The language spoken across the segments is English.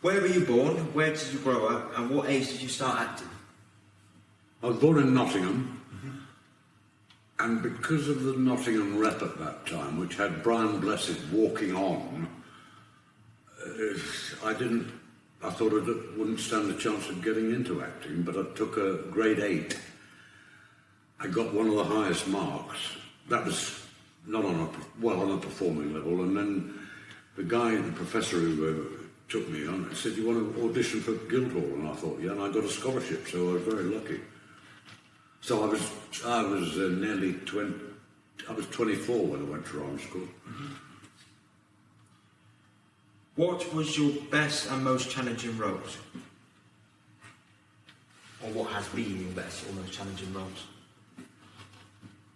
Where were you born? Where did you grow up? And what age did you start acting? I was born in Nottingham, and because of the Nottingham rep at that time, which had Brian Blessed walking on, I thought I wouldn't stand a chance of getting into acting, but I took a grade 8. I got one of the highest marks. That was not on a performing level, and then the professor who took me on said, "You want to audition for Guildhall?" And I thought, yeah, and I got a scholarship, so I was very lucky. So I was nearly 20. I was 24 when I went to Royal School. What was your best and most challenging roles? Or what has been your best or most challenging roles?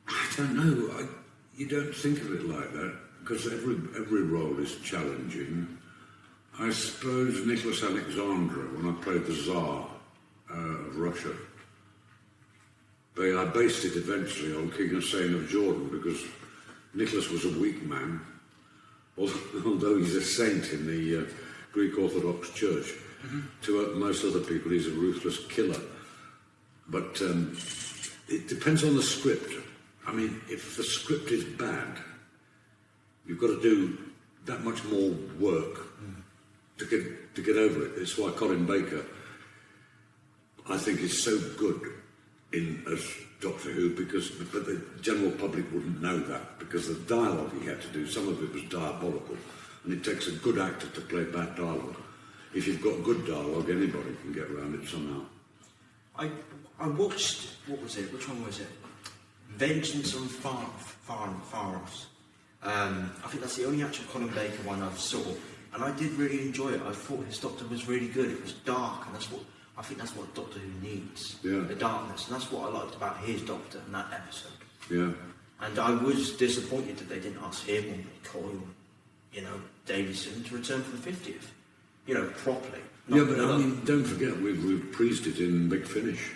I don't know. You don't think of it like that, because every role is challenging. I suppose Nicholas Alexandra, when I played the Tsar of Russia, I based it eventually on King Hussein of Jordan, because Nicholas was a weak man, although he's a saint in the Greek Orthodox Church. To most other people, he's a ruthless killer. But it depends on the script. I mean, if the script is bad, you've got to do that much more work to get over it. It's why Colin Baker, I think, is so good as Doctor Who, but the general public wouldn't know that, because the dialogue he had to do, some of it was diabolical, and it takes a good actor to play bad dialogue. If you've got good dialogue, anybody can get around it somehow. I watched, what was it? Which one was it? Vengeance on Pharos. I think that's the only actual Colin Baker one I've saw, and I did really enjoy it. I thought his Doctor was really good. It was dark, and I think that's what Doctor Who needs. Yeah. The darkness, and that's what I liked about his Doctor in that episode. Yeah. And I was disappointed that they didn't ask him or Colin, Davison to return for the 50th, properly. Yeah, but I mean, don't forget, we've reprised it in Big Finish.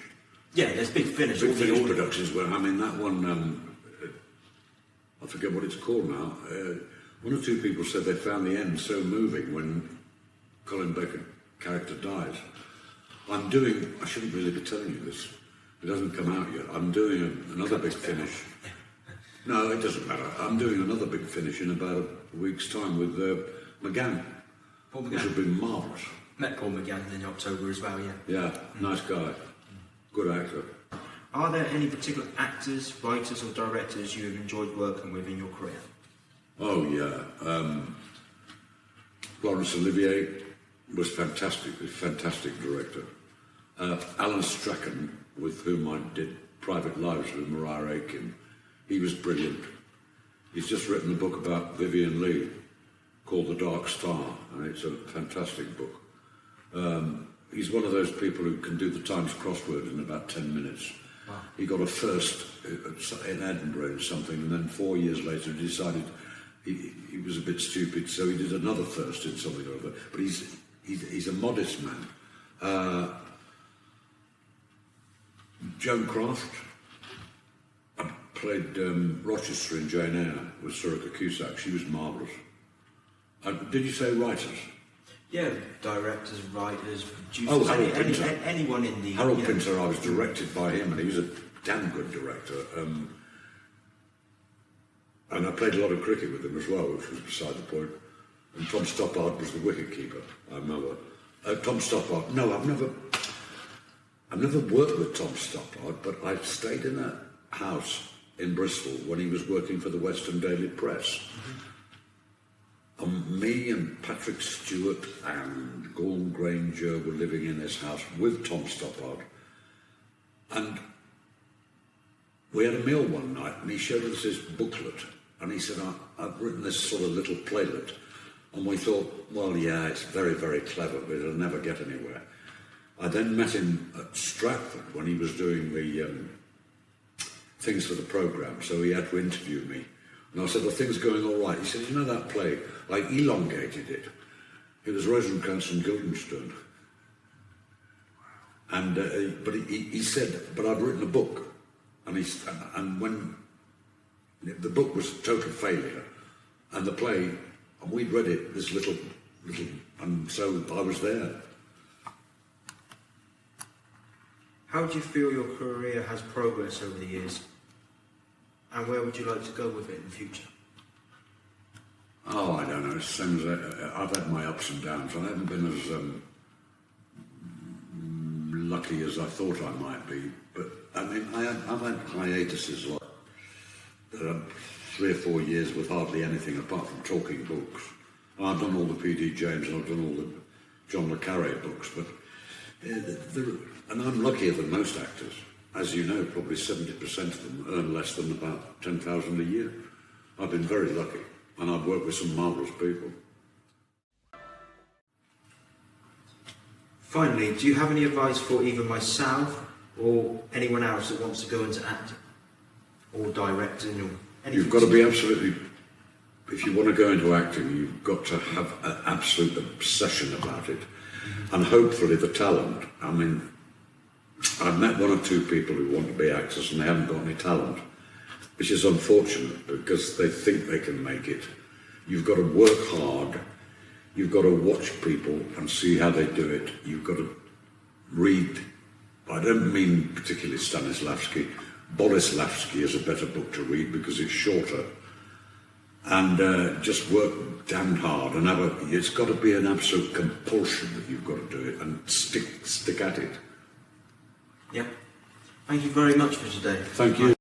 Yeah, there's Big Finish. Big Finish productions where, I mean, that one, I forget what it's called now. One or two people said they found the end so moving when Colin Baker's character dies. I shouldn't really be telling you this, it hasn't come out yet. I'm doing another Big Finish. No, it doesn't matter. I'm doing another Big Finish in about a week's time with McGann. Paul McGann. Which will be marvellous. Met Paul McGann in October as well, yeah. Yeah, nice guy. Good actor. Are there any particular actors, writers or directors you have enjoyed working with in your career? Oh, yeah. Laurence Olivier was fantastic, a fantastic director. Alan Strachan, with whom I did Private Lives with Mariah Aiken, he was brilliant. He's just written a book about Vivian Leigh called The Dark Star, and it's a fantastic book. He's one of those people who can do the Times crossword in about 10 minutes. Wow. He got a first in Edinburgh or something, and then 4 years later he decided he was a bit stupid, so he did another first in something or other. But he's a modest man. Joan Craft. I played Rochester in Jane Eyre with Soraka Cusack. She was marvellous. Did you say writers? Yeah, directors, writers, producers, Harold Pinter. Anyone in the... Harold Pinter, I was directed by him, and he was a damn good director. And I played a lot of cricket with him as well, which was beside the point. And Tom Stoppard was the wicket-keeper, I remember. Tom Stoppard, no, I've never worked with Tom Stoppard, but I stayed in that house in Bristol when he was working for the Western Daily Press. Me and Patrick Stewart and Gordon Granger were living in this house with Tom Stoppard. And we had a meal one night, and he showed us his booklet, and he said, I've written this sort of little playlet. And we thought, well, yeah, it's very, very clever, but it'll never get anywhere. I then met him at Stratford when he was doing the things for the programme, so he had to interview me. And I said, well, things are going all right. He said, you know that play? I elongated it. It was Rosencrantz and Guildenstern. And but he said, but I've written a book. And when the book was a total failure, and the play, and we'd read it, this little And so I was there. How do you feel your career has progressed over the years? And where would you like to go with it in the future? Oh, I don't know. It seems I've had my ups and downs. I haven't been as lucky as I thought I might be. But I mean, I've had hiatuses like 3 or 4 years with hardly anything apart from talking books. And I've done all the P.D. James and I've done all the John le Carré books. But and I'm luckier than most actors. As you know, probably 70% of them earn less than about 10,000 a year. I've been very lucky. And I've worked with some marvellous people. Finally, do you have any advice for either myself or anyone else that wants to go into acting or directing or anything? You've got to be absolutely, if you want to go into acting, you've got to have an absolute obsession about it. And hopefully the talent. I mean, I've met 1 or 2 people who want to be actors and they haven't got any talent, which is unfortunate because they think they can make it. You've got to work hard, you've got to watch people and see how they do it, you've got to read. I don't mean particularly Stanislavski. Boleslavski is a better book to read because it's shorter. And just work damned hard and it's got to be an absolute compulsion that you've got to do it and stick at it. Yep. Thank you very much for today. Thank you.